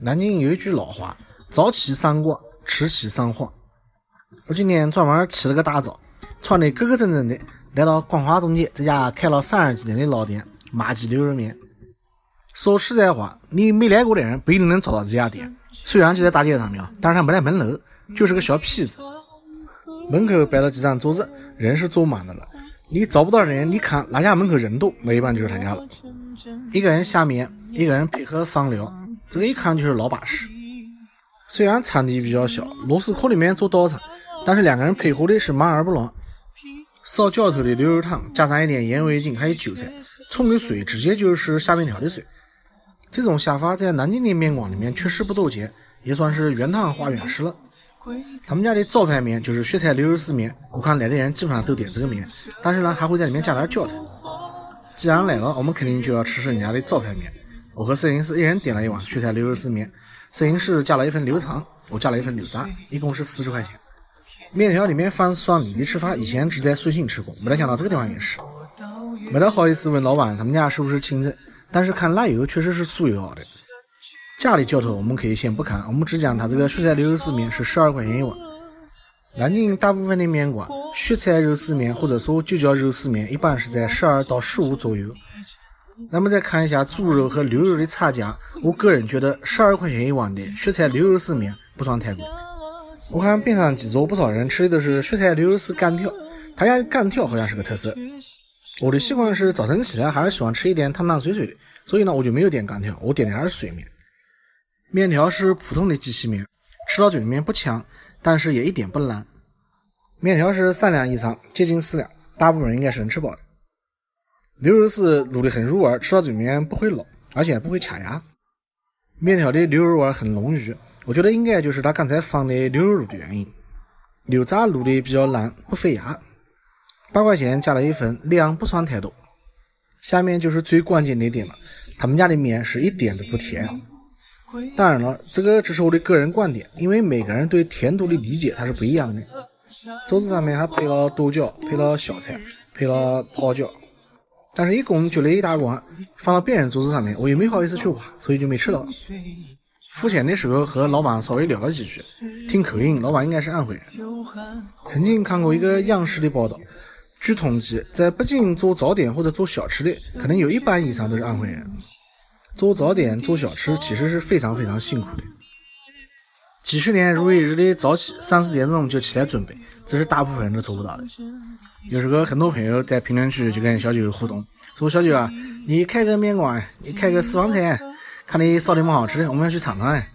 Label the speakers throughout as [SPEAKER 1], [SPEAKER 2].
[SPEAKER 1] 南京有一句老话，早起3卦，迟起3晃。我今天专门起了个大早，穿得格格正正的，来到光华东街这家开了30几年的老店马记牛肉面。说实在话，你没来过的人不一定能找到这家店，虽然就在大街上面，但是它没在门楼，就是个小坯子。门口摆了几张桌子，人是坐满的了。你找不到人，你看哪家门口人多，那一般就是他家了。一个人下面，一个人配合放料，这个一看就是老把式。虽然餐地比较小，螺丝壳里面做刀菜，但是两个人配合的是忙而不乱。烧浇头的牛肉汤加上一点盐味精还有韭菜，冲的水直接就是下面条的水。这种下法在南京的面馆里面确实不多见，也算是原汤化原食了。他们家的招牌面就是雪菜牛肉丝面，我看来的人基本上都点这个面，但是呢还会在里面加点浇头。既然来了，我们肯定就要吃人家的招牌面。我和摄影师一人点了一碗雪菜牛肉丝面，摄影师加了一份牛肠，我加了一份牛杂，一共是40块钱。面条里面放蒜泥的吃法以前只在顺兴吃过，没想到这个地方也是。没太好意思问老板他们家是不是清蒸，但是看辣油确实是素油熬的。家里浇头我们可以先不看，我们只讲它这个雪菜牛肉丝面是12块钱一碗。南京大部分的面馆雪菜肉丝面或者说就叫肉丝面一般是在12到15左右。那么再看一下猪肉和牛肉的差价，我个人觉得12块钱一碗的雪菜牛肉丝面不算太贵。我看边上几桌不少人吃的都是雪菜牛肉丝干条，他家干条好像是个特色。我的习惯是早晨起来还是喜欢吃一点汤汤水水的，所以呢我就没有点干条，我点的还是水面。面条是普通的鸡细面，吃到嘴里面不呛，但是也一点不烂。面条是3两以上，接近4两，大部分人应该是能吃饱的。牛肉丝卤得很入味，吃到嘴里面不会老，而且不会卡牙。面条的牛肉味很浓郁，我觉得应该就是他刚才放的牛肉卤的原因。牛杂卤的比较烂，不费牙。8块钱加了一份，量不算太多。下面就是最关键的一点了，他们家的面是一点都不甜。当然了，这个只是我的个人观点，因为每个人对甜度的理解它是不一样的。桌子上面还配了豆角，配了小菜，配了泡椒，但是一共就那一大碗，放到别人桌子上面，我也没好意思去挖，所以就没吃到。付钱的时候和老板稍微聊了几句，听口音老板应该是安徽人。曾经看过一个央视的报道，据统计在北京做早点或者做小吃的可能有1半以上都是安徽人。做早点做小吃其实是非常非常辛苦的，几十年如一日的早起，3、4点钟就起来准备，这是大部分人都做不到的。有时候很多朋友在评论区就跟小九互动，说小九啊，你开个面馆，你开个私房菜，看你烧的蛮好吃的，我们要去尝尝哎。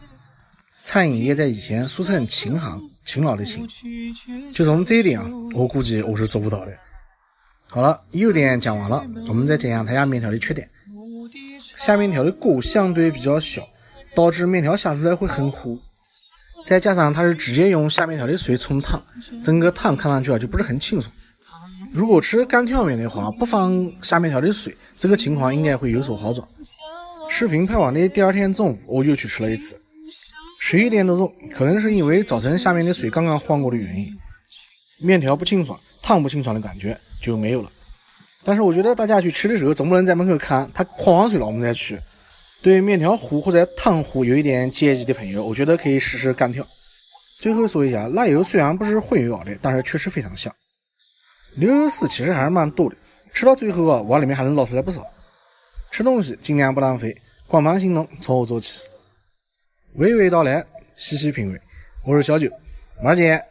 [SPEAKER 1] 餐饮业在以前俗称勤行，勤劳的勤，就从这一点我估计我是做不到的。好了，优点讲完了，我们再讲讲他家面条的缺点。下面条的锅相对比较小，导致面条下出来会很糊，再加上它是直接用下面条的水冲汤，整个汤看上去就不是很清爽。如果吃干条面的话，不放下面条的水，这个情况应该会有所好转。视频拍完的第2天中午我又去吃了一次，11点多钟，可能是因为早晨下面的水刚刚换过的原因，面条不清爽，汤不清爽的感觉就没有了。但是我觉得大家去吃的时候总不能在门口看它换完水了我们再去。对面条糊或者汤糊有一点介意的朋友，我觉得可以试试干条。最后说一下，辣油虽然不是混油熬的，但是确实非常香。牛肉丝其实还是蛮多的，吃到最后碗里面还能捞出来不少。吃东西尽量不浪费，广泛行动，从后做起，娓娓道来，细细品味。我是小九，马儿见。